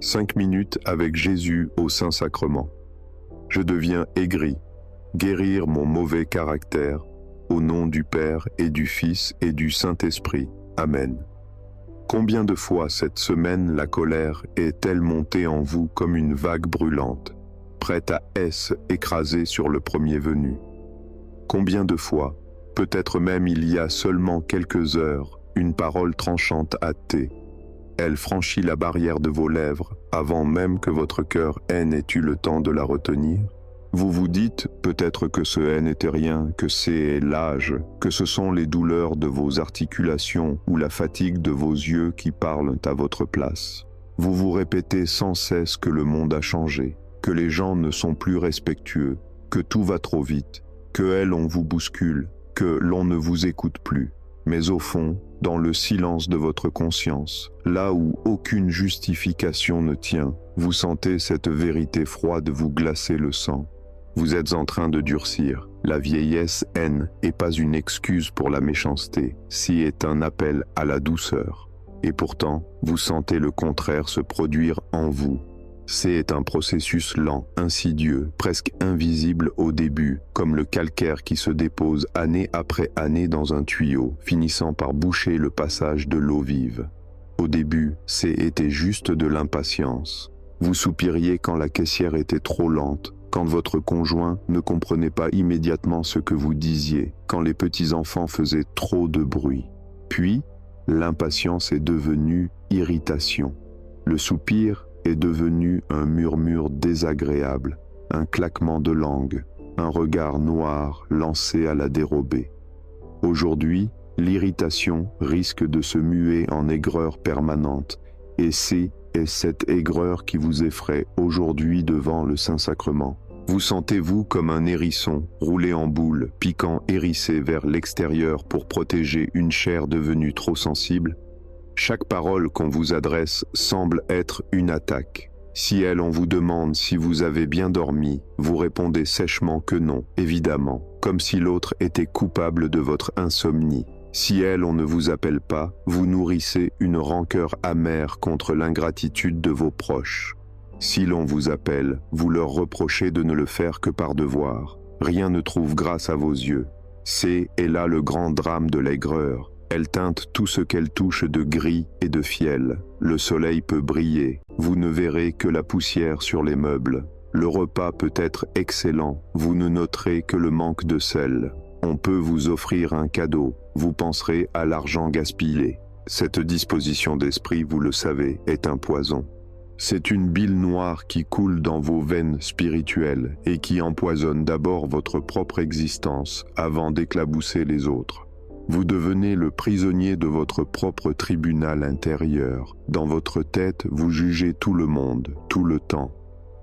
5 minutes avec Jésus au Saint-Sacrement. Je deviens aigri, guérir mon mauvais caractère, au nom du Père et du Fils et du Saint-Esprit. Amen. Combien de fois cette semaine la colère est-elle montée en vous comme une vague brûlante, prête à écraser sur le premier venu? Combien de fois, peut-être même il y a seulement quelques heures, une parole tranchante hâtée, elle franchit la barrière de vos lèvres avant même que votre cœur ait eu le temps de la retenir? Vous vous dites peut-être que ce n'était rien, que c'est l'âge, que ce sont les douleurs de vos articulations ou la fatigue de vos yeux qui parlent à votre place. Vous vous répétez sans cesse que le monde a changé, que les gens ne sont plus respectueux, que tout va trop vite, que on vous bouscule, que l'on ne vous écoute plus. Mais au fond, dans le silence de votre conscience, là où aucune justification ne tient, vous sentez cette vérité froide vous glacer le sang. Vous êtes en train de durcir. La vieillesse n'est pas une excuse pour la méchanceté, si est un appel à la douceur. Et pourtant, vous sentez le contraire se produire en vous. C'est un processus lent, insidieux, presque invisible au début, comme le calcaire qui se dépose année après année dans un tuyau, finissant par boucher le passage de l'eau vive. Au début, c'était juste de l'impatience. Vous soupiriez quand la caissière était trop lente, quand votre conjoint ne comprenait pas immédiatement ce que vous disiez, quand les petits-enfants faisaient trop de bruit. Puis, l'impatience est devenue irritation. Le soupir est devenu un murmure désagréable, un claquement de langue, un regard noir lancé à la dérobée. Aujourd'hui, l'irritation risque de se muer en aigreur permanente, et c'est cette aigreur qui vous effraie aujourd'hui devant le Saint-Sacrement. Vous sentez-vous comme un hérisson, roulé en boule, piquant hérissé vers l'extérieur pour protéger une chair devenue trop sensible? Chaque parole qu'on vous adresse semble être une attaque. Si on vous demande si vous avez bien dormi, vous répondez sèchement que non, évidemment, comme si l'autre était coupable de votre insomnie. Si on ne vous appelle pas, vous nourrissez une rancœur amère contre l'ingratitude de vos proches. Si l'on vous appelle, vous leur reprochez de ne le faire que par devoir. Rien ne trouve grâce à vos yeux. C'est là le grand drame de l'aigreur. Elle teinte tout ce qu'elle touche de gris et de fiel. Le soleil peut briller, vous ne verrez que la poussière sur les meubles. Le repas peut être excellent, vous ne noterez que le manque de sel. On peut vous offrir un cadeau, vous penserez à l'argent gaspillé. Cette disposition d'esprit, vous le savez, est un poison. C'est une bile noire qui coule dans vos veines spirituelles et qui empoisonne d'abord votre propre existence avant d'éclabousser les autres. Vous devenez le prisonnier de votre propre tribunal intérieur. Dans votre tête, vous jugez tout le monde, tout le temps.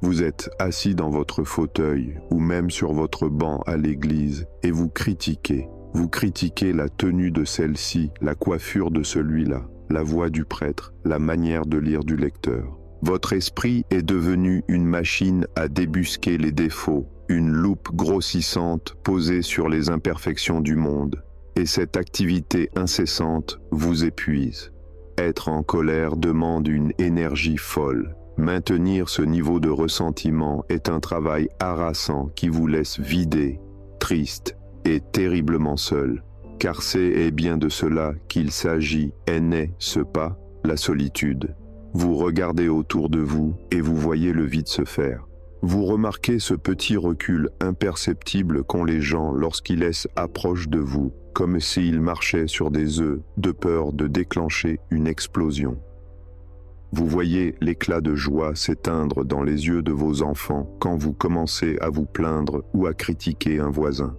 Vous êtes assis dans votre fauteuil ou même sur votre banc à l'église et vous critiquez. Vous critiquez la tenue de celle-ci, la coiffure de celui-là, la voix du prêtre, la manière de lire du lecteur. Votre esprit est devenu une machine à débusquer les défauts, une loupe grossissante posée sur les imperfections du monde. Et cette activité incessante vous épuise. Être en colère demande une énergie folle. Maintenir ce niveau de ressentiment est un travail harassant qui vous laisse vidé, triste et terriblement seul. Car c'est bien de cela qu'il s'agit et n'est ce pas la solitude. Vous regardez autour de vous et vous voyez le vide se faire. Vous remarquez ce petit recul imperceptible qu'ont les gens lorsqu'ils approchent de vous, comme s'ils marchaient sur des œufs, de peur de déclencher une explosion. Vous voyez l'éclat de joie s'éteindre dans les yeux de vos enfants quand vous commencez à vous plaindre ou à critiquer un voisin.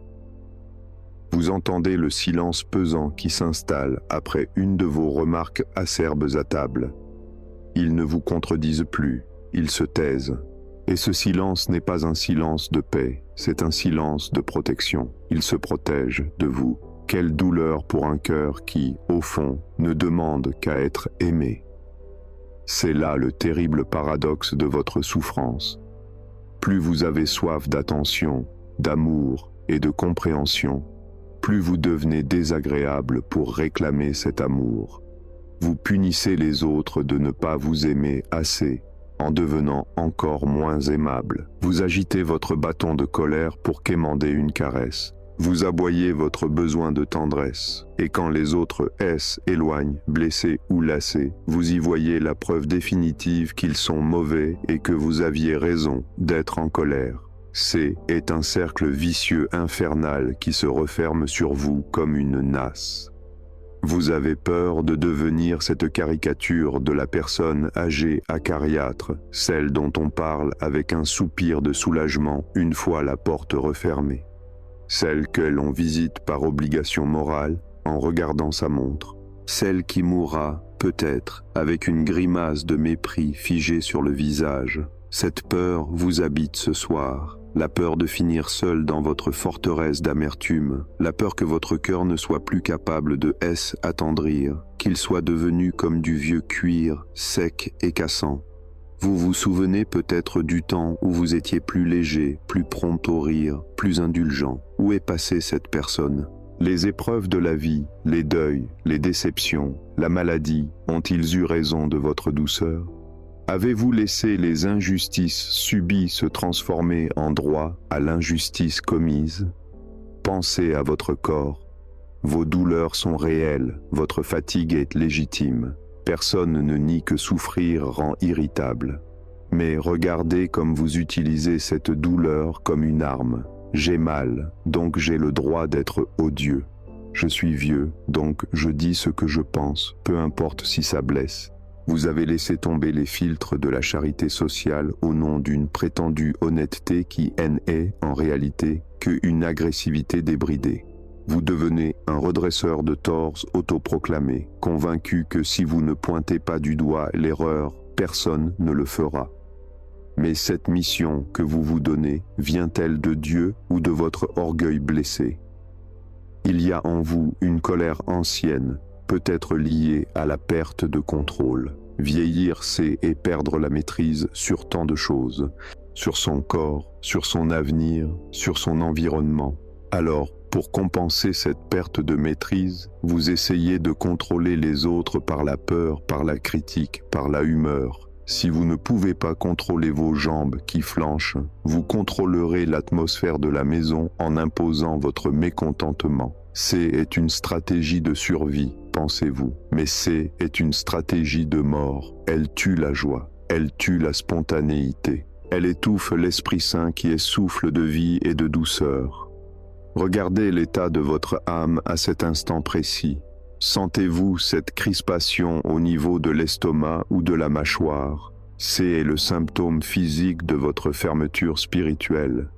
Vous entendez le silence pesant qui s'installe après une de vos remarques acerbes à table. Ils ne vous contredisent plus, ils se taisent. Et ce silence n'est pas un silence de paix, c'est un silence de protection. Ils se protègent de vous. Quelle douleur pour un cœur qui, au fond, ne demande qu'à être aimé. C'est là le terrible paradoxe de votre souffrance. Plus vous avez soif d'attention, d'amour et de compréhension, plus vous devenez désagréable pour réclamer cet amour. Vous punissez les autres de ne pas vous aimer assez, en devenant encore moins aimable. Vous agitez votre bâton de colère pour quémander une caresse. Vous aboyez votre besoin de tendresse, et quand les autres éloignent, blessés ou lassés, vous y voyez la preuve définitive qu'ils sont mauvais et que vous aviez raison d'être en colère. C'est un cercle vicieux infernal qui se referme sur vous comme une nasse. Vous avez peur de devenir cette caricature de la personne âgée acariâtre, celle dont on parle avec un soupir de soulagement une fois la porte refermée. Celle que l'on visite par obligation morale en regardant sa montre. Celle qui mourra, peut-être, avec une grimace de mépris figée sur le visage. Cette peur vous habite ce soir. La peur de finir seul dans votre forteresse d'amertume. La peur que votre cœur ne soit plus capable de attendrir, qu'il soit devenu comme du vieux cuir, sec et cassant. Vous vous souvenez peut-être du temps où vous étiez plus léger, plus prompt au rire, plus indulgent. Où est passée cette personne? Les épreuves de la vie, les deuils, les déceptions, la maladie, ont-ils eu raison de votre douceur? Avez-vous laissé les injustices subies se transformer en droit à l'injustice commise? Pensez à votre corps. Vos douleurs sont réelles, votre fatigue est légitime. Personne ne nie que souffrir rend irritable. Mais regardez comme vous utilisez cette douleur comme une arme. J'ai mal, donc j'ai le droit d'être odieux. Je suis vieux, donc je dis ce que je pense, peu importe si ça blesse. Vous avez laissé tomber les filtres de la charité sociale au nom d'une prétendue honnêteté qui n'est, en réalité, qu'une agressivité débridée. Vous devenez un redresseur de torts autoproclamé, convaincu que si vous ne pointez pas du doigt l'erreur, personne ne le fera. Mais cette mission que vous vous donnez vient-elle de Dieu ou de votre orgueil blessé? Il y a en vous une colère ancienne, peut-être liée à la perte de contrôle. Vieillir, c'est perdre la maîtrise sur tant de choses, sur son corps, sur son avenir, sur son environnement. Alors, pour compenser cette perte de maîtrise, vous essayez de contrôler les autres par la peur, par la critique, par la humeur. Si vous ne pouvez pas contrôler vos jambes qui flanchent, vous contrôlerez l'atmosphère de la maison en imposant votre mécontentement. C'est une stratégie de survie, pensez-vous, mais c'est une stratégie de mort. Elle tue la joie, elle tue la spontanéité, elle étouffe l'Esprit Saint qui est souffle de vie et de douceur. Regardez l'état de votre âme à cet instant précis. Sentez-vous cette crispation au niveau de l'estomac ou de la mâchoire? C'est le symptôme physique de votre fermeture spirituelle.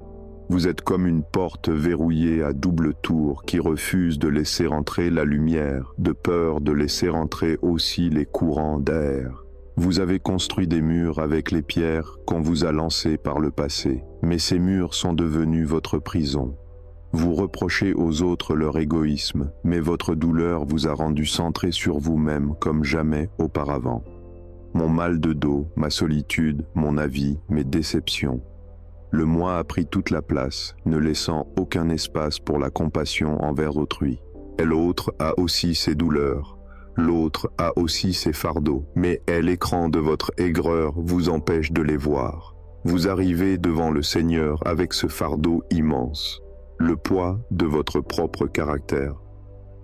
Vous êtes comme une porte verrouillée à double tour qui refuse de laisser entrer la lumière, de peur de laisser entrer aussi les courants d'air. Vous avez construit des murs avec les pierres qu'on vous a lancées par le passé, mais ces murs sont devenus votre prison. Vous reprochez aux autres leur égoïsme, mais votre douleur vous a rendu centré sur vous-même comme jamais auparavant. Mon mal de dos, ma solitude, mon avis, mes déceptions. Le moi a pris toute la place, ne laissant aucun espace pour la compassion envers autrui. Et l'autre a aussi ses douleurs. L'autre a aussi ses fardeaux, mais l'écran de votre aigreur vous empêche de les voir. Vous arrivez devant le Seigneur avec ce fardeau immense. Le poids de votre propre caractère.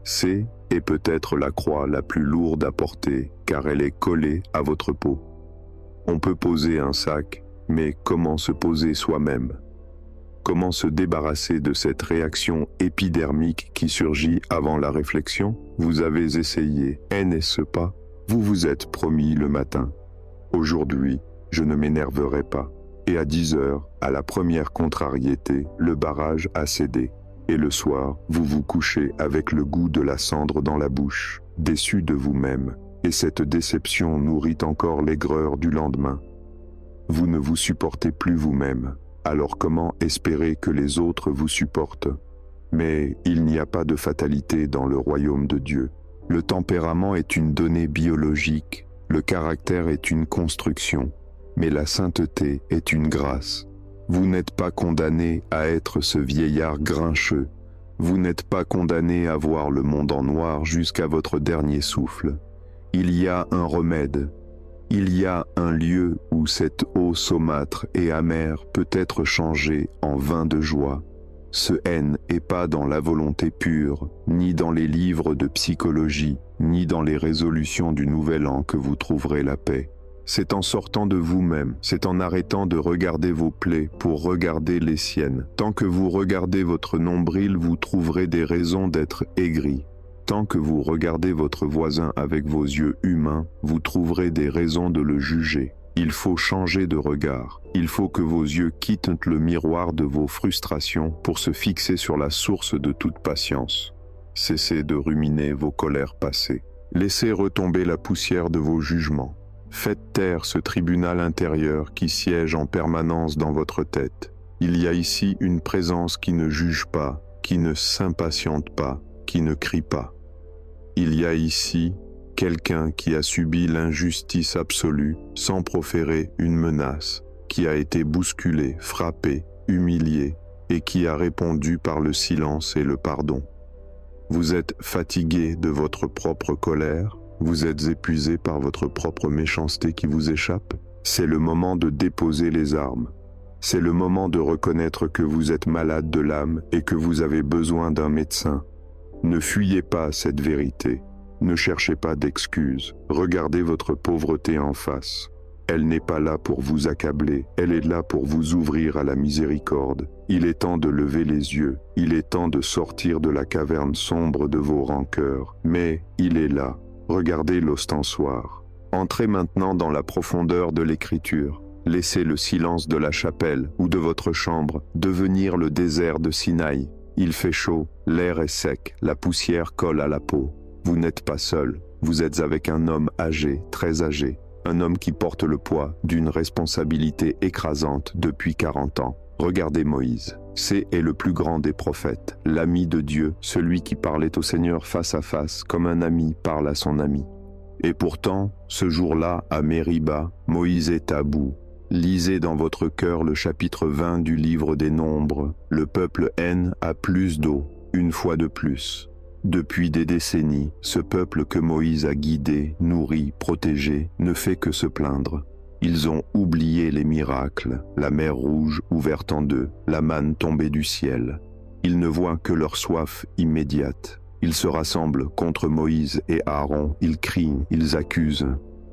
C'est peut-être la croix la plus lourde à porter, car elle est collée à votre peau. On peut poser un sac, mais comment se poser soi-même? Comment se débarrasser de cette réaction épidermique qui surgit avant la réflexion? Vous avez essayé, n'est-ce pas? Vous vous êtes promis le matin. Aujourd'hui, je ne m'énerverai pas. Et à 10 heures, à la première contrariété, le barrage a cédé. Et le soir, vous vous couchez avec le goût de la cendre dans la bouche, déçu de vous-même. Et cette déception nourrit encore l'aigreur du lendemain. Vous ne vous supportez plus vous-même. Alors comment espérer que les autres vous supportent? Mais il n'y a pas de fatalité dans le royaume de Dieu. Le tempérament est une donnée biologique, le caractère est une construction. Mais la sainteté est une grâce. Vous n'êtes pas condamné à être ce vieillard grincheux. Vous n'êtes pas condamné à voir le monde en noir jusqu'à votre dernier souffle. Il y a un remède. Il y a un lieu où cette eau saumâtre et amère peut être changée en vin de joie. Ce n'est pas dans la volonté pure, ni dans les livres de psychologie, ni dans les résolutions du Nouvel An que vous trouverez la paix. C'est en sortant de vous-même, c'est en arrêtant de regarder vos plaies pour regarder les siennes. Tant que vous regardez votre nombril, vous trouverez des raisons d'être aigri. Tant que vous regardez votre voisin avec vos yeux humains, vous trouverez des raisons de le juger. Il faut changer de regard. Il faut que vos yeux quittent le miroir de vos frustrations pour se fixer sur la source de toute patience. Cessez de ruminer vos colères passées. Laissez retomber la poussière de vos jugements. Faites taire ce tribunal intérieur qui siège en permanence dans votre tête. Il y a ici une présence qui ne juge pas, qui ne s'impatiente pas, qui ne crie pas. Il y a ici quelqu'un qui a subi l'injustice absolue sans proférer une menace, qui a été bousculé, frappé, humilié et qui a répondu par le silence et le pardon. Vous êtes fatigué de votre propre colère, vous êtes épuisé par votre propre méchanceté qui vous échappe. C'est le moment de déposer les armes. C'est le moment de reconnaître que vous êtes malade de l'âme et que vous avez besoin d'un médecin. Ne fuyez pas cette vérité. Ne cherchez pas d'excuses. Regardez votre pauvreté en face. Elle n'est pas là pour vous accabler, elle est là pour vous ouvrir à la miséricorde. Il est temps de lever les yeux, il est temps de sortir de la caverne sombre de vos rancœurs. Mais il est là. Regardez l'ostensoir. Entrez maintenant dans la profondeur de l'écriture. Laissez le silence de la chapelle ou de votre chambre devenir le désert de Sinaï. Il fait chaud, l'air est sec, la poussière colle à la peau. Vous n'êtes pas seul, vous êtes avec un homme âgé, très âgé, un homme qui porte le poids d'une responsabilité écrasante depuis 40 ans. Regardez Moïse. C'est le plus grand des prophètes, l'ami de Dieu, celui qui parlait au Seigneur face à face, comme un ami parle à son ami. Et pourtant, ce jour-là, à Mériba, Moïse est à bout. Lisez dans votre cœur le chapitre 20 du livre des Nombres. Le peuple N a plus d'eau, une fois de plus. Depuis des décennies, ce peuple que Moïse a guidé, nourri, protégé, ne fait que se plaindre. Ils ont oublié les miracles, la mer Rouge ouverte en deux, la manne tombée du ciel. Ils ne voient que leur soif immédiate. Ils se rassemblent contre Moïse et Aaron, ils crient, ils accusent.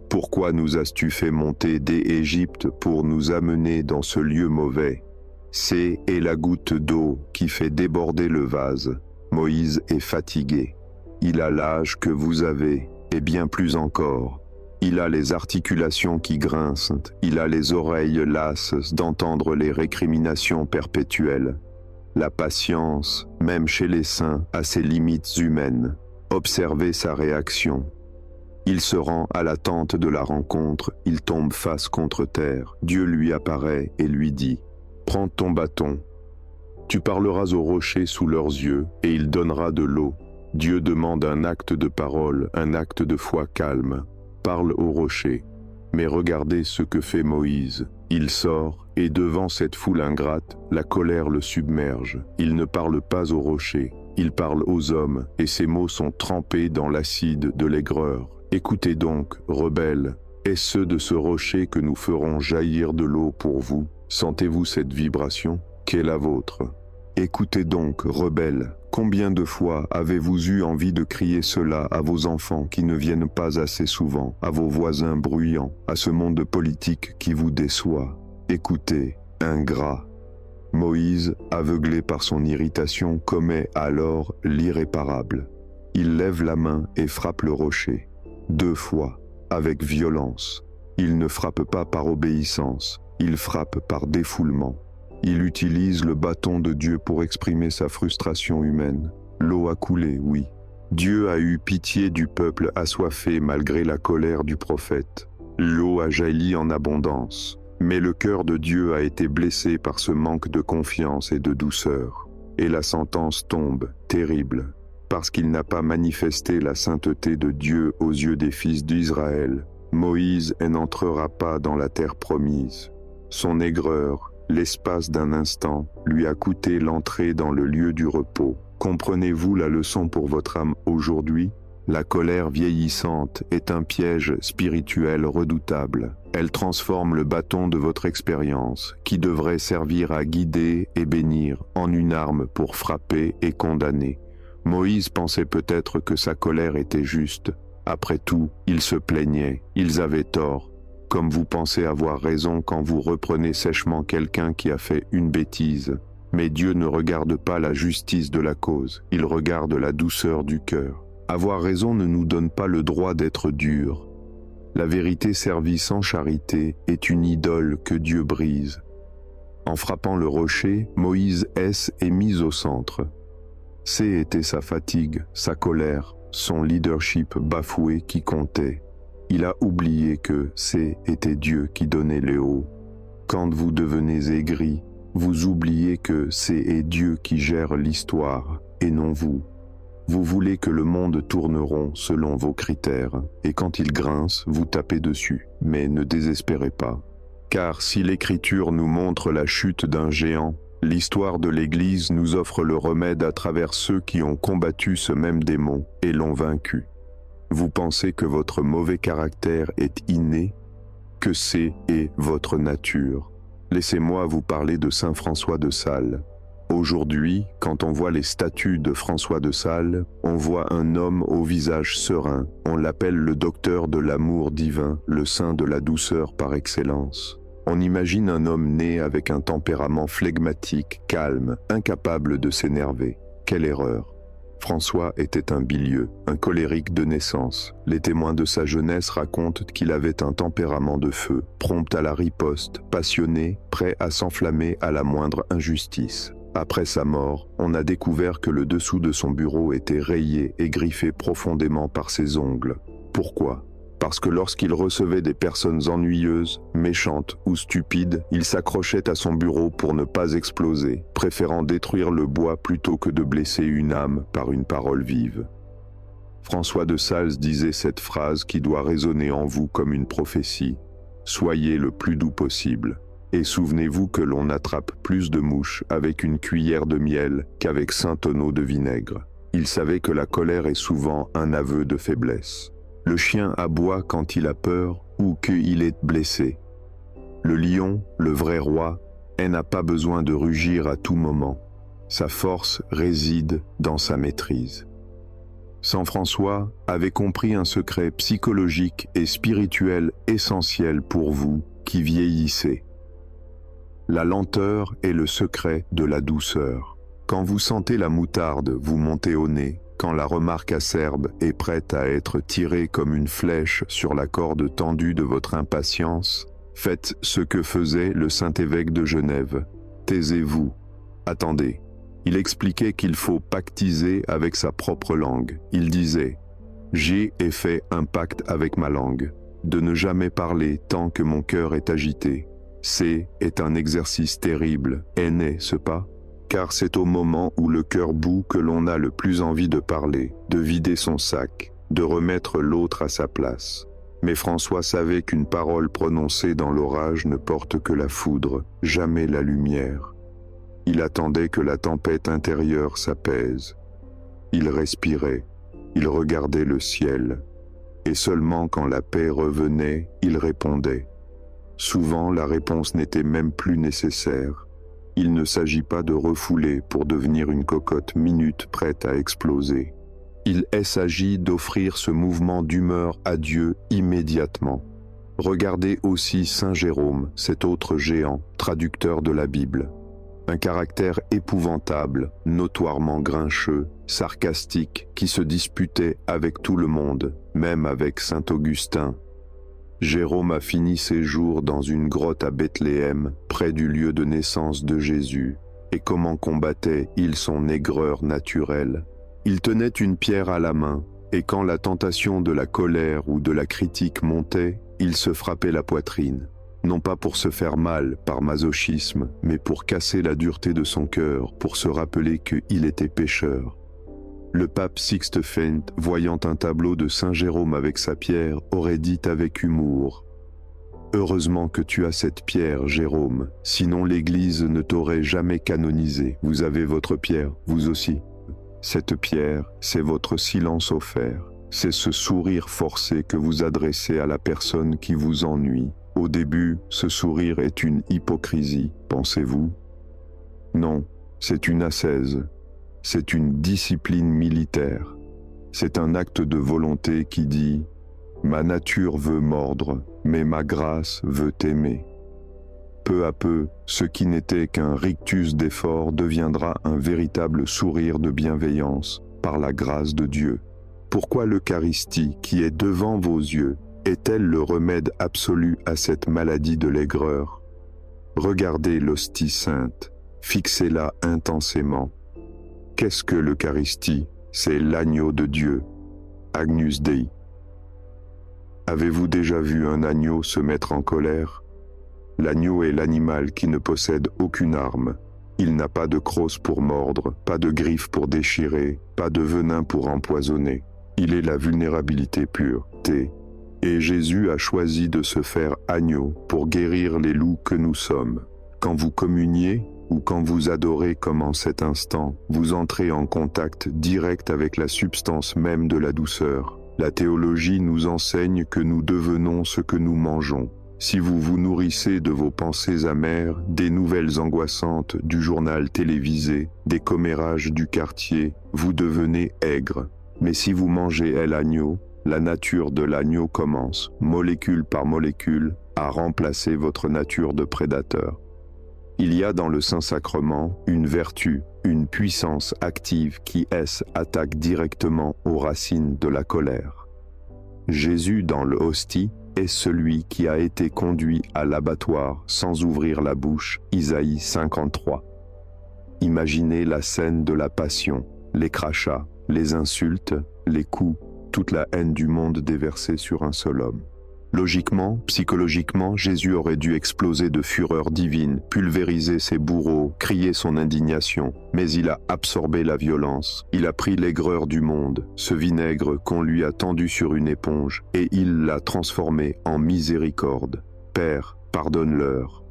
Pourquoi nous as-tu fait monter d'Égypte pour nous amener dans ce lieu mauvais? C'est la goutte d'eau qui fait déborder le vase. Moïse est fatigué. Il a l'âge que vous avez, et bien plus encore. Il a les articulations qui grincent, il a les oreilles lasses d'entendre les récriminations perpétuelles. La patience, même chez les saints, a ses limites humaines. Observez sa réaction. Il se rend à l'attente de la rencontre, il tombe face contre terre. Dieu lui apparaît et lui dit « Prends ton bâton. Tu parleras aux rochers sous leurs yeux, et il donnera de l'eau. » Dieu demande un acte de parole, un acte de foi calme. Parle aux rochers. Mais regardez ce que fait Moïse. Il sort, et devant cette foule ingrate, la colère le submerge. Il ne parle pas aux rochers, il parle aux hommes, et ses mots sont trempés dans l'acide de l'aigreur. Écoutez donc, rebelles, est-ce de ce rocher que nous ferons jaillir de l'eau pour vous? Sentez-vous cette vibration? Qu'est la vôtre? Écoutez donc, rebelles, combien de fois avez-vous eu envie de crier cela à vos enfants qui ne viennent pas assez souvent, à vos voisins bruyants, à ce monde politique qui vous déçoit? Écoutez, ingrats. Moïse, aveuglé par son irritation, commet alors l'irréparable. Il lève la main et frappe le rocher. 2 fois, avec violence. Il ne frappe pas par obéissance, il frappe par défoulement. Il utilise le bâton de Dieu pour exprimer sa frustration humaine. L'eau a coulé, oui. Dieu a eu pitié du peuple assoiffé malgré la colère du prophète. L'eau a jailli en abondance. Mais le cœur de Dieu a été blessé par ce manque de confiance et de douceur. Et la sentence tombe, terrible. Parce qu'il n'a pas manifesté la sainteté de Dieu aux yeux des fils d'Israël, Moïse n'entrera pas dans la terre promise. Son aigreur, l'espace d'un instant, lui a coûté l'entrée dans le lieu du repos. Comprenez-vous la leçon pour votre âme aujourd'hui? La colère vieillissante est un piège spirituel redoutable. Elle transforme le bâton de votre expérience, qui devrait servir à guider et bénir, en une arme pour frapper et condamner. Moïse pensait peut-être que sa colère était juste. Après tout, ils se plaignaient, ils avaient tort. Comme vous pensez avoir raison quand vous reprenez sèchement quelqu'un qui a fait une bêtise. Mais Dieu ne regarde pas la justice de la cause, il regarde la douceur du cœur. Avoir raison ne nous donne pas le droit d'être dur. La vérité servie sans charité est une idole que Dieu brise. En frappant le rocher, Moïse est mis au centre. C'est était sa fatigue, sa colère, son leadership bafoué qui comptait. Il a oublié que c'est était Dieu qui donnait les hauts. Quand vous devenez aigri, vous oubliez que c'est Dieu qui gère l'histoire et non vous. Vous voulez que le monde tourne rond selon vos critères, et quand il grince, vous tapez dessus. Mais ne désespérez pas. Car si l'Écriture nous montre la chute d'un géant, l'histoire de l'Église nous offre le remède à travers ceux qui ont combattu ce même démon et l'ont vaincu. Vous pensez que votre mauvais caractère est inné, que c'est votre nature. Laissez-moi vous parler de saint François de Sales. Aujourd'hui, quand on voit les statues de François de Sales, on voit un homme au visage serein. On l'appelle le docteur de l'amour divin, le saint de la douceur par excellence. On imagine un homme né avec un tempérament flegmatique, calme, incapable de s'énerver. Quelle erreur! François était un bilieux, un colérique de naissance. Les témoins de sa jeunesse racontent qu'il avait un tempérament de feu, prompt à la riposte, passionné, prêt à s'enflammer à la moindre injustice. Après sa mort, on a découvert que le dessous de son bureau était rayé et griffé profondément par ses ongles. Pourquoi ? Parce que lorsqu'il recevait des personnes ennuyeuses, méchantes ou stupides, il s'accrochait à son bureau pour ne pas exploser, préférant détruire le bois plutôt que de blesser une âme par une parole vive. François de Sales disait cette phrase qui doit résonner en vous comme une prophétie. « Soyez le plus doux possible. Et souvenez-vous que l'on attrape plus de mouches avec une cuillère de miel qu'avec 5 tonneaux de vinaigre. » Il savait que la colère est souvent un aveu de faiblesse. Le chien aboie quand il a peur ou qu'il est blessé. Le lion, le vrai roi, n'a pas besoin de rugir à tout moment. Sa force réside dans sa maîtrise. Saint François avait compris un secret psychologique et spirituel essentiel pour vous qui vieillissez. La lenteur est le secret de la douceur. Quand vous sentez la moutarde vous monter au nez, quand la remarque acerbe est prête à être tirée comme une flèche sur la corde tendue de votre impatience, faites ce que faisait le Saint-Évêque de Genève. Taisez-vous. Attendez. Il expliquait qu'il faut pactiser avec sa propre langue. Il disait « J'ai fait un pacte avec ma langue, de ne jamais parler tant que mon cœur est agité. C'est un exercice terrible, n'est-ce pas ? Car c'est au moment où le cœur bout que l'on a le plus envie de parler, de vider son sac, de remettre l'autre à sa place. Mais François savait qu'une parole prononcée dans l'orage ne porte que la foudre, jamais la lumière. Il attendait que la tempête intérieure s'apaise. Il respirait, il regardait le ciel, et seulement quand la paix revenait, il répondait. Souvent, la réponse n'était même plus nécessaire. Il ne s'agit pas de refouler pour devenir une cocotte minute prête à exploser. Il s'agit d'offrir ce mouvement d'humeur à Dieu immédiatement. Regardez aussi Saint Jérôme, cet autre géant, traducteur de la Bible. Un caractère épouvantable, notoirement grincheux, sarcastique, qui se disputait avec tout le monde, même avec Saint Augustin. Jérôme a fini ses jours dans une grotte à Bethléem, près du lieu de naissance de Jésus. Et comment combattait-il son aigreur naturelle? Il tenait une pierre à la main, et quand la tentation de la colère ou de la critique montait, il se frappait la poitrine. Non pas pour se faire mal par masochisme, mais pour casser la dureté de son cœur, pour se rappeler qu'il était pécheur. Le pape Sixte V, voyant un tableau de Saint Jérôme avec sa pierre, aurait dit avec humour « Heureusement que tu as cette pierre, Jérôme, sinon l'Église ne t'aurait jamais canonisé. Vous avez votre pierre, vous aussi. Cette pierre, c'est votre silence offert. C'est ce sourire forcé que vous adressez à la personne qui vous ennuie. Au début, ce sourire est une hypocrisie, pensez-vous? Non, c'est une ascèse. C'est une discipline militaire. C'est un acte de volonté qui dit « Ma nature veut mordre, mais ma grâce veut aimer ». Peu à peu, ce qui n'était qu'un rictus d'effort deviendra un véritable sourire de bienveillance par la grâce de Dieu. Pourquoi l'Eucharistie, qui est devant vos yeux, est-elle le remède absolu à cette maladie de l'aigreur? Regardez l'hostie sainte, fixez-la intensément. Qu'est-ce que l'Eucharistie? C'est l'agneau de Dieu, Agnus Dei. Avez-vous déjà vu un agneau se mettre en colère? L'agneau est l'animal qui ne possède aucune arme. Il n'a pas de crosse pour mordre, pas de griffes pour déchirer, pas de venin pour empoisonner. Il est la vulnérabilité pure, Et Jésus a choisi de se faire agneau pour guérir les loups que nous sommes. Quand vous communiez, ou quand vous adorez comme en cet instant, vous entrez en contact direct avec la substance même de la douceur. La théologie nous enseigne que nous devenons ce que nous mangeons. Si vous vous nourrissez de vos pensées amères, des nouvelles angoissantes du journal télévisé, des commérages du quartier, vous devenez aigre. Mais si vous mangez l'agneau, la nature de l'agneau commence, molécule par molécule, à remplacer votre nature de prédateur. Il y a dans le Saint-Sacrement une vertu, une puissance active qui attaque directement aux racines de la colère. Jésus dans le hostie est celui qui a été conduit à l'abattoir sans ouvrir la bouche, Isaïe 53. Imaginez la scène de la passion, les crachats, les insultes, les coups, toute la haine du monde déversée sur un seul homme. Logiquement, psychologiquement, Jésus aurait dû exploser de fureur divine, pulvériser ses bourreaux, crier son indignation. Mais il a absorbé la violence. Il a pris l'aigreur du monde, ce vinaigre qu'on lui a tendu sur une éponge, et il l'a transformé en miséricorde. Père, pardonne-leur.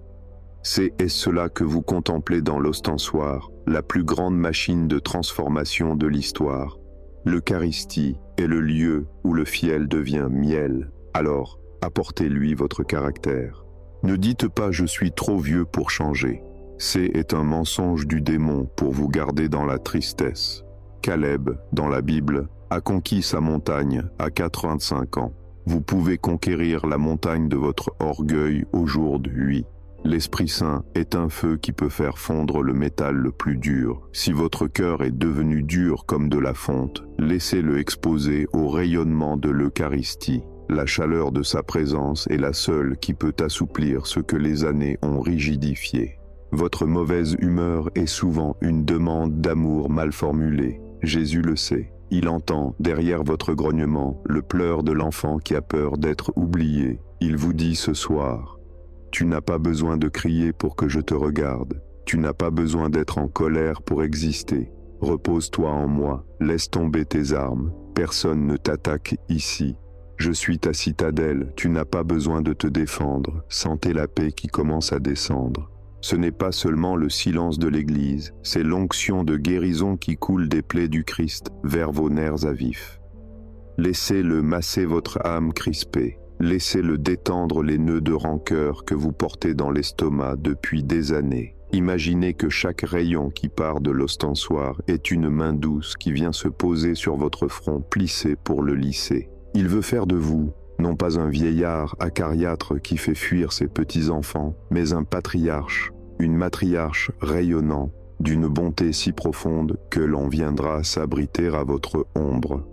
C'est cela que vous contemplez dans l'ostensoir, la plus grande machine de transformation de l'histoire. L'Eucharistie est le lieu où le fiel devient miel. Alors, apportez-lui votre caractère. Ne dites pas « je suis trop vieux pour changer ». C'est un mensonge du démon pour vous garder dans la tristesse. Caleb, dans la Bible, a conquis sa montagne à 85 ans. Vous pouvez conquérir la montagne de votre orgueil aujourd'hui. L'Esprit Saint est un feu qui peut faire fondre le métal le plus dur. Si votre cœur est devenu dur comme de la fonte, laissez-le exposer au rayonnement de l'Eucharistie. La chaleur de sa présence est la seule qui peut assouplir ce que les années ont rigidifié. Votre mauvaise humeur est souvent une demande d'amour mal formulée. Jésus le sait. Il entend, derrière votre grognement, le pleur de l'enfant qui a peur d'être oublié. Il vous dit ce soir, « Tu n'as pas besoin de crier pour que je te regarde. Tu n'as pas besoin d'être en colère pour exister. Repose-toi en moi, laisse tomber tes armes. Personne ne t'attaque ici. Je suis ta citadelle, tu n'as pas besoin de te défendre. Sentez la paix qui commence à descendre. » Ce n'est pas seulement le silence de l'Église, c'est l'onction de guérison qui coule des plaies du Christ vers vos nerfs à vif. Laissez-le masser votre âme crispée. Laissez-le détendre les nœuds de rancœur que vous portez dans l'estomac depuis des années. Imaginez que chaque rayon qui part de l'ostensoir est une main douce qui vient se poser sur votre front plissé pour le lisser. Il veut faire de vous, non pas un vieillard acariâtre qui fait fuir ses petits-enfants, mais un patriarche, une matriarche rayonnant, d'une bonté si profonde que l'on viendra s'abriter à votre ombre.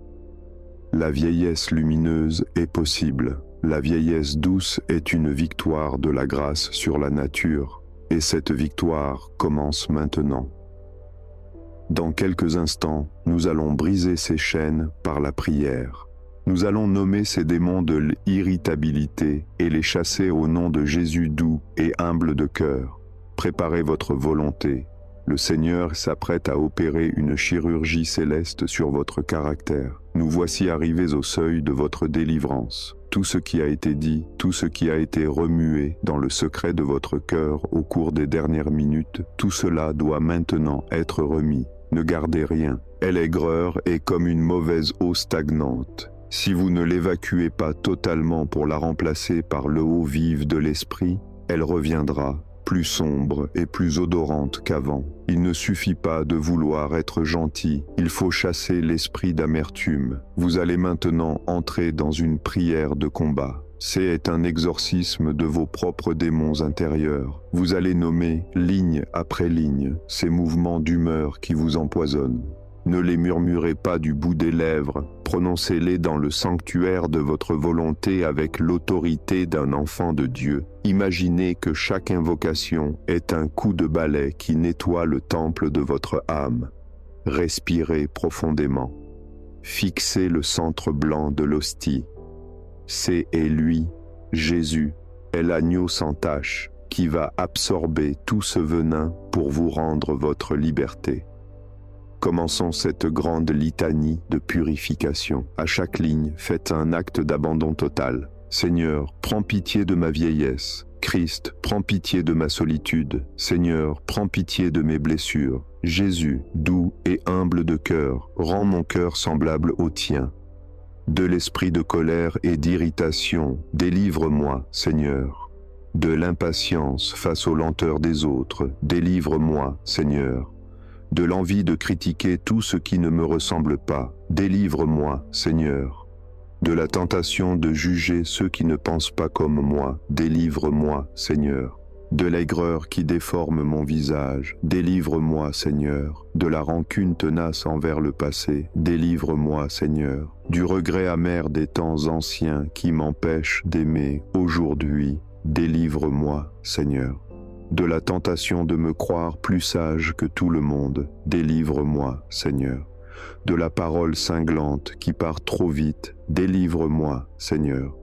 La vieillesse lumineuse est possible. La vieillesse douce est une victoire de la grâce sur la nature, et cette victoire commence maintenant. Dans quelques instants, nous allons briser ces chaînes par la prière. Nous allons nommer ces démons de l'irritabilité et les chasser au nom de Jésus doux et humble de cœur. Préparez votre volonté. Le Seigneur s'apprête à opérer une chirurgie céleste sur votre caractère. Nous voici arrivés au seuil de votre délivrance. Tout ce qui a été dit, tout ce qui a été remué dans le secret de votre cœur au cours des dernières minutes, tout cela doit maintenant être remis. Ne gardez rien. L'aigreur est comme une mauvaise eau stagnante. Si vous ne l'évacuez pas totalement pour la remplacer par l'eau vive de l'esprit, elle reviendra, plus sombre et plus odorante qu'avant. Il ne suffit pas de vouloir être gentil, il faut chasser l'esprit d'amertume. Vous allez maintenant entrer dans une prière de combat. C'est un exorcisme de vos propres démons intérieurs. Vous allez nommer, ligne après ligne, ces mouvements d'humeur qui vous empoisonnent. Ne les murmurez pas du bout des lèvres, prononcez-les dans le sanctuaire de votre volonté avec l'autorité d'un enfant de Dieu. Imaginez que chaque invocation est un coup de balai qui nettoie le temple de votre âme. Respirez profondément. Fixez le centre blanc de l'hostie. C'est lui, Jésus, est l'agneau sans tache, qui va absorber tout ce venin pour vous rendre votre liberté. Commençons cette grande litanie de purification. À chaque ligne, faites un acte d'abandon total. Seigneur, prends pitié de ma vieillesse. Christ, prends pitié de ma solitude. Seigneur, prends pitié de mes blessures. Jésus, doux et humble de cœur, rends mon cœur semblable au tien. De l'esprit de colère et d'irritation, délivre-moi, Seigneur. De l'impatience face aux lenteurs des autres, délivre-moi, Seigneur. De l'envie de critiquer tout ce qui ne me ressemble pas, délivre-moi, Seigneur. De la tentation de juger ceux qui ne pensent pas comme moi, délivre-moi, Seigneur. De l'aigreur qui déforme mon visage, délivre-moi, Seigneur. De la rancune tenace envers le passé, délivre-moi, Seigneur. Du regret amer des temps anciens qui m'empêche d'aimer aujourd'hui, délivre-moi, Seigneur. De la tentation de me croire plus sage que tout le monde, délivre-moi, Seigneur. De la parole cinglante qui part trop vite, délivre-moi, Seigneur.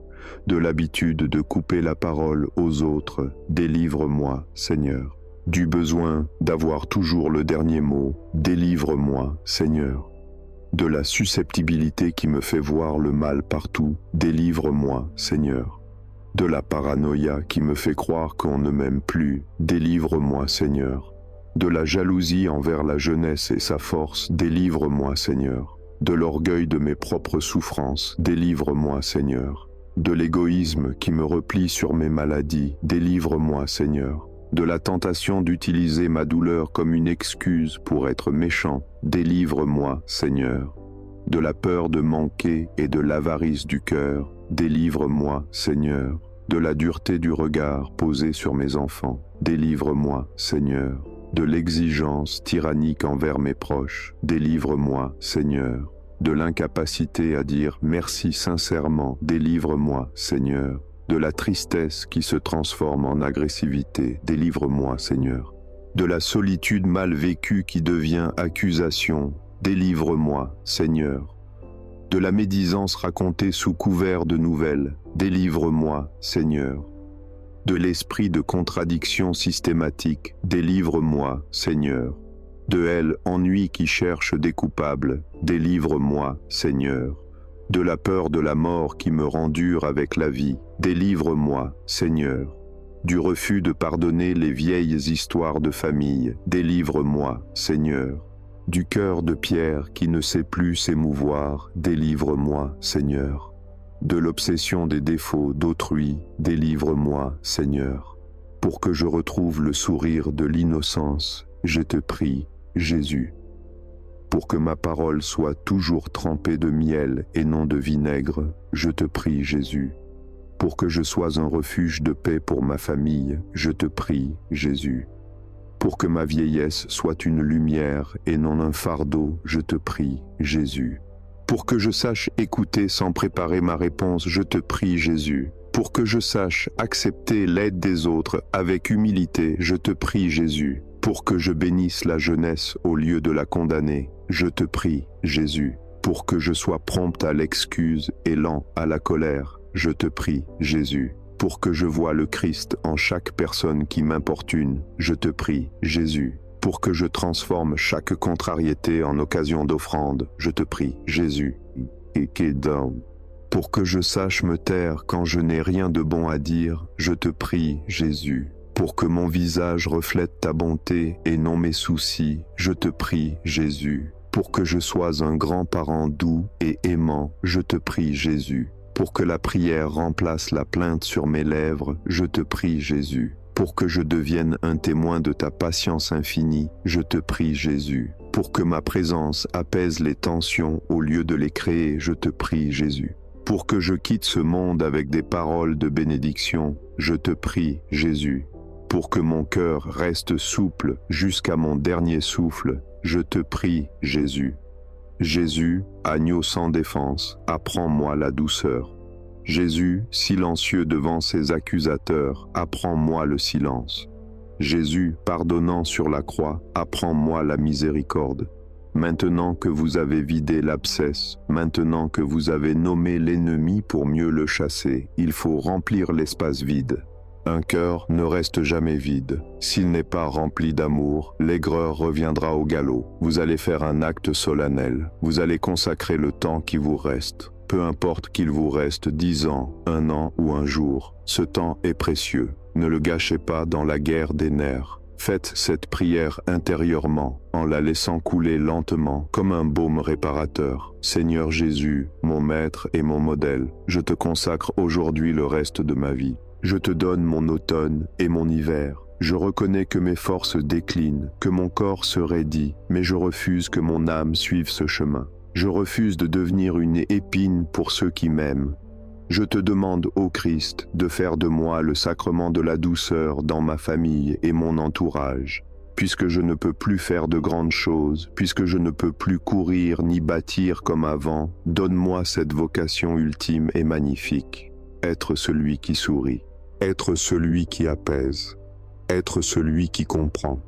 De l'habitude de couper la parole aux autres, délivre-moi, Seigneur. Du besoin d'avoir toujours le dernier mot, délivre-moi, Seigneur. De la susceptibilité qui me fait voir le mal partout, délivre-moi, Seigneur. De la paranoïa qui me fait croire qu'on ne m'aime plus, délivre-moi, Seigneur. De la jalousie envers la jeunesse et sa force, délivre-moi, Seigneur. De l'orgueil de mes propres souffrances, délivre-moi, Seigneur. De l'égoïsme qui me replie sur mes maladies, délivre-moi, Seigneur. De la tentation d'utiliser ma douleur comme une excuse pour être méchant, délivre-moi, Seigneur. De la peur de manquer et de l'avarice du cœur, délivre-moi, Seigneur. De la dureté du regard posé sur mes enfants, délivre-moi, Seigneur. De l'exigence tyrannique envers mes proches, délivre-moi, Seigneur. De l'incapacité à dire merci sincèrement, délivre-moi, Seigneur. De la tristesse qui se transforme en agressivité, délivre-moi, Seigneur. De la solitude mal vécue qui devient accusation, délivre-moi, Seigneur. De la médisance racontée sous couvert de nouvelles, délivre-moi, Seigneur. De l'esprit de contradiction systématique, délivre-moi, Seigneur. De ennui qui cherche des coupables, délivre-moi, Seigneur. De la peur de la mort qui me rend dur avec la vie, délivre-moi, Seigneur. Du refus de pardonner les vieilles histoires de famille, délivre-moi, Seigneur. Du cœur de pierre qui ne sait plus s'émouvoir, délivre-moi, Seigneur. De l'obsession des défauts d'autrui, délivre-moi, Seigneur. Pour que je retrouve le sourire de l'innocence, je te prie, Jésus. Pour que ma parole soit toujours trempée de miel et non de vinaigre, je te prie, Jésus. Pour que je sois un refuge de paix pour ma famille, je te prie, Jésus. Pour que ma vieillesse soit une lumière et non un fardeau, je te prie, Jésus. Pour que je sache écouter sans préparer ma réponse, je te prie, Jésus. Pour que je sache accepter l'aide des autres avec humilité, je te prie, Jésus. Pour que je bénisse la jeunesse au lieu de la condamner, je te prie, Jésus. Pour que je sois prompt à l'excuse et lent à la colère, je te prie, Jésus. Pour que je voie le Christ en chaque personne qui m'importune, je te prie, Jésus. Pour que je transforme chaque contrariété en occasion d'offrande, je te prie, Jésus. Pour que je sache me taire quand je n'ai rien de bon à dire, je te prie, Jésus. Pour que mon visage reflète ta bonté et non mes soucis, je te prie, Jésus. Pour que je sois un grand parent doux et aimant, je te prie, Jésus. Pour que la prière remplace la plainte sur mes lèvres, je te prie, Jésus. Pour que je devienne un témoin de ta patience infinie, je te prie, Jésus. Pour que ma présence apaise les tensions au lieu de les créer, je te prie, Jésus. Pour que je quitte ce monde avec des paroles de bénédiction, je te prie, Jésus. Pour que mon cœur reste souple jusqu'à mon dernier souffle, je te prie, Jésus. Jésus, agneau sans défense, apprends-moi la douceur. Jésus, silencieux devant ses accusateurs, apprends-moi le silence. Jésus, pardonnant sur la croix, apprends-moi la miséricorde. Maintenant que vous avez vidé l'abcès, maintenant que vous avez nommé l'ennemi pour mieux le chasser, il faut remplir l'espace vide. Un cœur ne reste jamais vide. S'il n'est pas rempli d'amour, l'aigreur reviendra au galop. Vous allez faire un acte solennel. Vous allez consacrer le temps qui vous reste. Peu importe qu'il vous reste 10 ans, 1 an ou un jour, ce temps est précieux. Ne le gâchez pas dans la guerre des nerfs. Faites cette prière intérieurement, en la laissant couler lentement, comme un baume réparateur. Seigneur Jésus, mon Maître et mon modèle, je te consacre aujourd'hui le reste de ma vie. Je te donne mon automne et mon hiver. Je reconnais que mes forces déclinent, que mon corps se raidit, mais je refuse que mon âme suive ce chemin. Je refuse de devenir une épine pour ceux qui m'aiment. Je te demande, ô Christ, de faire de moi le sacrement de la douceur dans ma famille et mon entourage. Puisque je ne peux plus faire de grandes choses, puisque je ne peux plus courir ni bâtir comme avant, donne-moi cette vocation ultime et magnifique. Être celui qui sourit. Être celui qui apaise, être celui qui comprend.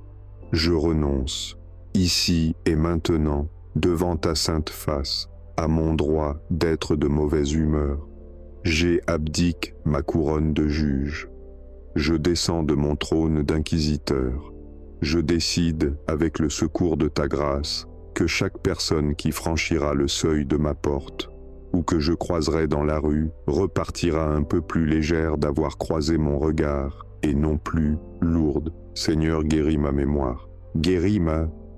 Je renonce, ici et maintenant, devant ta sainte face, à mon droit d'être de mauvaise humeur. J'abdique ma couronne de juge. Je descends de mon trône d'inquisiteur. Je décide, avec le secours de ta grâce, que chaque personne qui franchira le seuil de ma porte ou que je croiserai dans la rue, repartira un peu plus légère d'avoir croisé mon regard, et non plus lourde. Seigneur, guéris ma mémoire.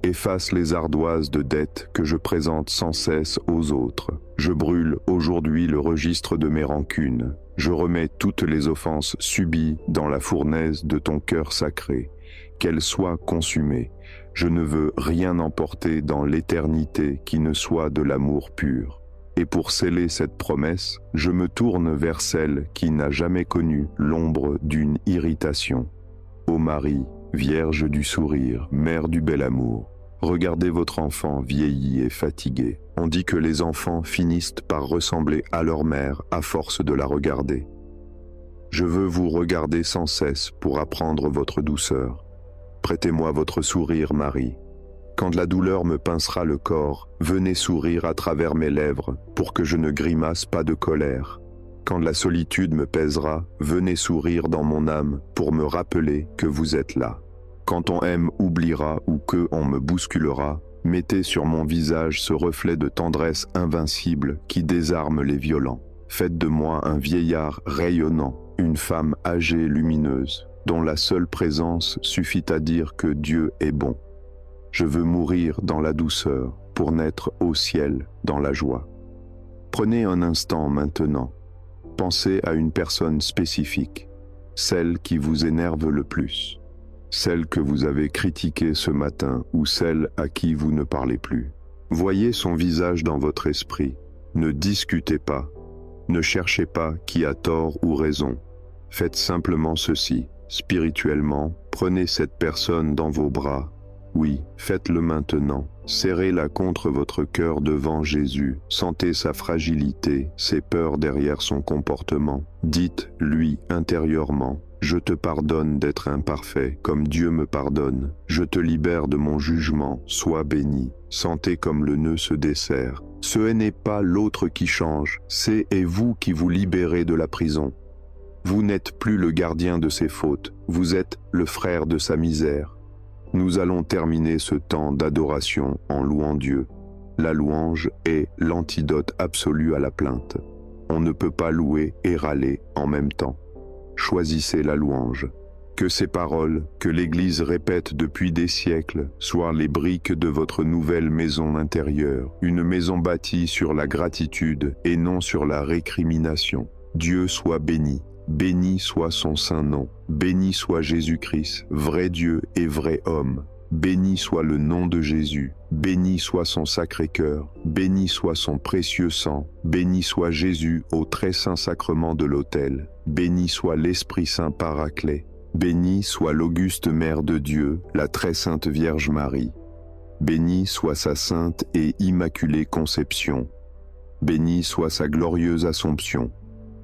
Efface les ardoises de dettes que je présente sans cesse aux autres. Je brûle aujourd'hui le registre de mes rancunes. Je remets toutes les offenses subies dans la fournaise de ton cœur sacré. Qu'elles soient consumées. Je ne veux rien emporter dans l'éternité qui ne soit de l'amour pur. Et pour sceller cette promesse, je me tourne vers celle qui n'a jamais connu l'ombre d'une irritation. Ô Marie, Vierge du sourire, Mère du bel amour, regardez votre enfant vieilli et fatigué. On dit que les enfants finissent par ressembler à leur mère à force de la regarder. Je veux vous regarder sans cesse pour apprendre votre douceur. Prêtez-moi votre sourire, Marie. Quand la douleur me pincera le corps, venez sourire à travers mes lèvres pour que je ne grimace pas de colère. Quand la solitude me pèsera, venez sourire dans mon âme pour me rappeler que vous êtes là. Quand on aime oubliera ou que on me bousculera, mettez sur mon visage ce reflet de tendresse invincible qui désarme les violents. Faites de moi un vieillard rayonnant, une femme âgée et lumineuse, dont la seule présence suffit à dire que Dieu est bon. Je veux mourir dans la douceur pour naître au ciel dans la joie. Prenez un instant maintenant. Pensez à une personne spécifique, celle qui vous énerve le plus, celle que vous avez critiquée ce matin ou celle à qui vous ne parlez plus. Voyez son visage dans votre esprit. Ne discutez pas. Ne cherchez pas qui a tort ou raison. Faites simplement ceci. Spirituellement, prenez cette personne dans vos bras. Oui, faites-le maintenant. Serrez-la contre votre cœur devant Jésus. Sentez sa fragilité, ses peurs derrière son comportement. Dites-lui intérieurement, « Je te pardonne d'être imparfait, comme Dieu me pardonne. Je te libère de mon jugement, sois béni. » Sentez comme le nœud se desserre. Ce n'est pas l'autre qui change, c'est vous qui vous libérez de la prison. Vous n'êtes plus le gardien de ses fautes, vous êtes le frère de sa misère. Nous allons terminer ce temps d'adoration en louant Dieu. La louange est l'antidote absolu à la plainte. On ne peut pas louer et râler en même temps. Choisissez la louange. Que ces paroles, que l'Église répète depuis des siècles, soient les briques de votre nouvelle maison intérieure, une maison bâtie sur la gratitude et non sur la récrimination. Dieu soit béni, béni soit son saint nom, béni soit Jésus-Christ, vrai Dieu et vrai homme. Béni soit le nom de Jésus, béni soit son sacré cœur, béni soit son précieux sang, béni soit Jésus au très saint sacrement de l'autel, béni soit l'Esprit Saint Paraclet, béni soit l'auguste Mère de Dieu, la très sainte Vierge Marie, béni soit sa sainte et immaculée conception, béni soit sa glorieuse Assomption,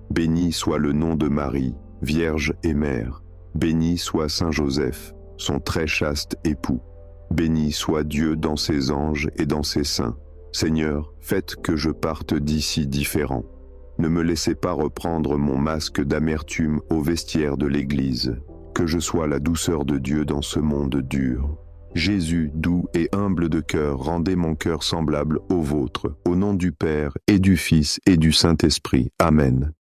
béni soit le nom de Marie, Vierge et Mère, béni soit Saint Joseph, son très chaste époux. Béni soit Dieu dans ses anges et dans ses saints. Seigneur, faites que je parte d'ici différent. Ne me laissez pas reprendre mon masque d'amertume au vestiaire de l'Église. Que je sois la douceur de Dieu dans ce monde dur. Jésus, doux et humble de cœur, rendez mon cœur semblable au vôtre. Au nom du Père et du Fils et du Saint-Esprit. Amen.